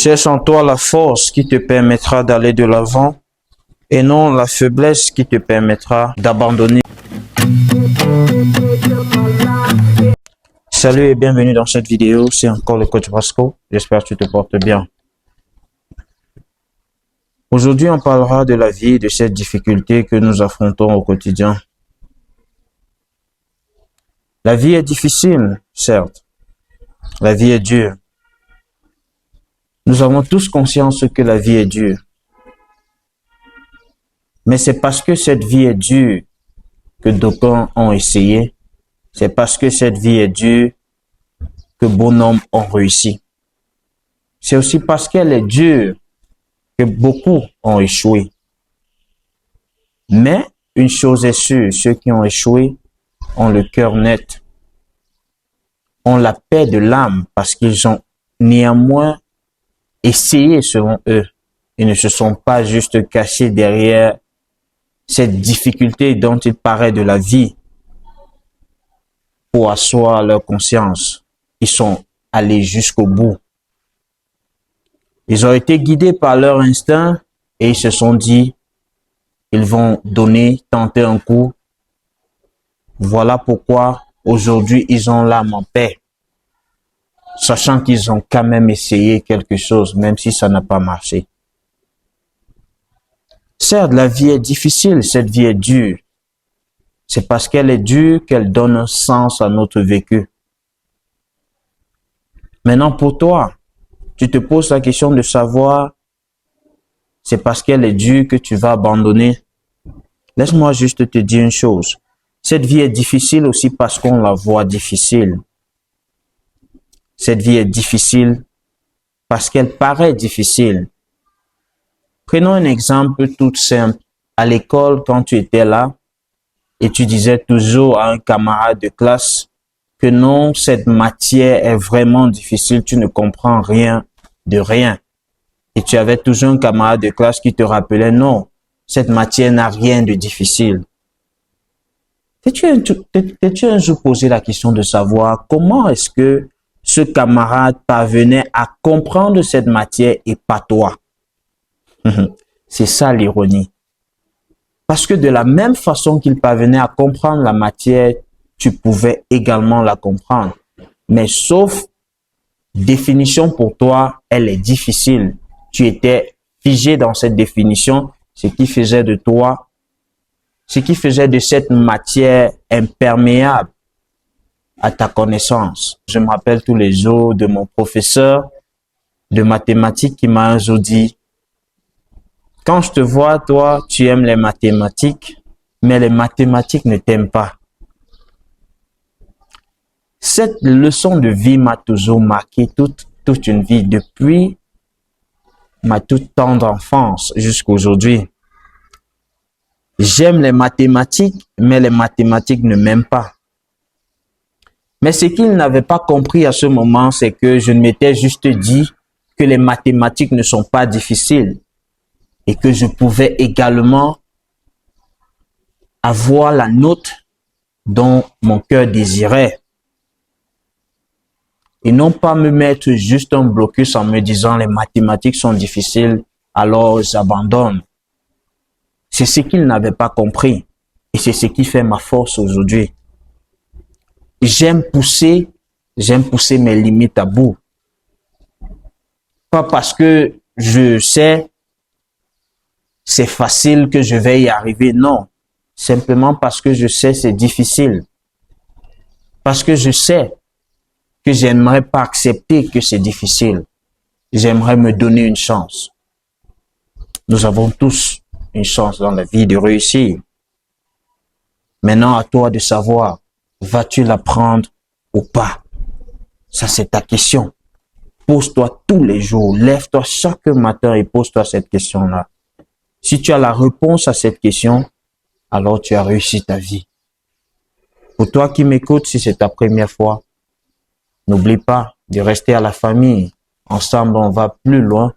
Cherche en toi la force qui te permettra d'aller de l'avant et non la faiblesse qui te permettra d'abandonner. Salut et bienvenue dans cette vidéo, c'est encore le coach Brasco, j'espère que tu te portes bien. Aujourd'hui, on parlera de la vie et de cette difficulté que nous affrontons au quotidien. La vie est difficile, certes. La vie est dure. Nous avons tous conscience que la vie est dure. Mais c'est parce que cette vie est dure que d'aucuns ont essayé. C'est parce que cette vie est dure que bon nombre ont réussi. C'est aussi parce qu'elle est dure que beaucoup ont échoué. Mais une chose est sûre, ceux qui ont échoué ont le cœur net, ont la paix de l'âme parce qu'ils ont néanmoins essayé selon eux. Ils ne se sont pas juste cachés derrière cette difficulté dont il paraît de la vie pour asseoir leur conscience. Ils sont allés jusqu'au bout. Ils ont été guidés par leur instinct et ils se sont dit, ils vont donner, tenter un coup. Voilà pourquoi aujourd'hui ils ont l'âme en paix, sachant qu'ils ont quand même essayé quelque chose, même si ça n'a pas marché. Certes, la vie est difficile, cette vie est dure. C'est parce qu'elle est dure qu'elle donne un sens à notre vécu. Maintenant, pour toi, tu te poses la question de savoir, c'est parce qu'elle est dure que tu vas abandonner. Laisse-moi juste te dire une chose. Cette vie est difficile aussi parce qu'on la voit difficile. Cette vie est difficile parce qu'elle paraît difficile. Prenons un exemple tout simple. À l'école, quand tu étais là, et tu disais toujours à un camarade de classe que non, cette matière est vraiment difficile, tu ne comprends rien de rien. Et tu avais toujours un camarade de classe qui te rappelait non, cette matière n'a rien de difficile. T'es-tu un jour posé la question de savoir comment est-ce que ce camarade parvenait à comprendre cette matière et pas toi? C'est ça l'ironie. Parce que de la même façon qu'il parvenait à comprendre la matière, tu pouvais également la comprendre. Mais sauf définition pour toi, elle est difficile. Tu étais figé dans cette définition, ce qui faisait de toi, ce qui faisait de cette matière imperméable à ta connaissance. Je me rappelle tous les jours de mon professeur de mathématiques qui m'a un jour dit, quand je te vois, toi, tu aimes les mathématiques, mais les mathématiques ne t'aiment pas. Cette leçon de vie m'a toujours marqué toute une vie, depuis ma toute tendre enfance jusqu'à aujourd'hui. J'aime les mathématiques, mais les mathématiques ne m'aiment pas. Mais ce qu'il n'avait pas compris à ce moment, c'est que je m'étais juste dit que les mathématiques ne sont pas difficiles et que je pouvais également avoir la note dont mon cœur désirait. Et non pas me mettre juste un blocus en me disant les mathématiques sont difficiles, alors j'abandonne. C'est ce qu'il n'avait pas compris et c'est ce qui fait ma force aujourd'hui. J'aime pousser mes limites à bout. Pas parce que je sais c'est facile que je vais y arriver, non. Simplement parce que je sais c'est difficile. Parce que je sais que j'aimerais pas accepter que c'est difficile. J'aimerais me donner une chance. Nous avons tous une chance dans la vie de réussir. Maintenant, à toi de savoir, vas-tu la prendre ou pas? Ça, c'est ta question. Pose-toi tous les jours. Lève-toi chaque matin et pose-toi cette question-là. Si tu as la réponse à cette question, alors tu as réussi ta vie. Pour toi qui m'écoutes, si c'est ta première fois, n'oublie pas de rester à la famille. Ensemble, on va plus loin.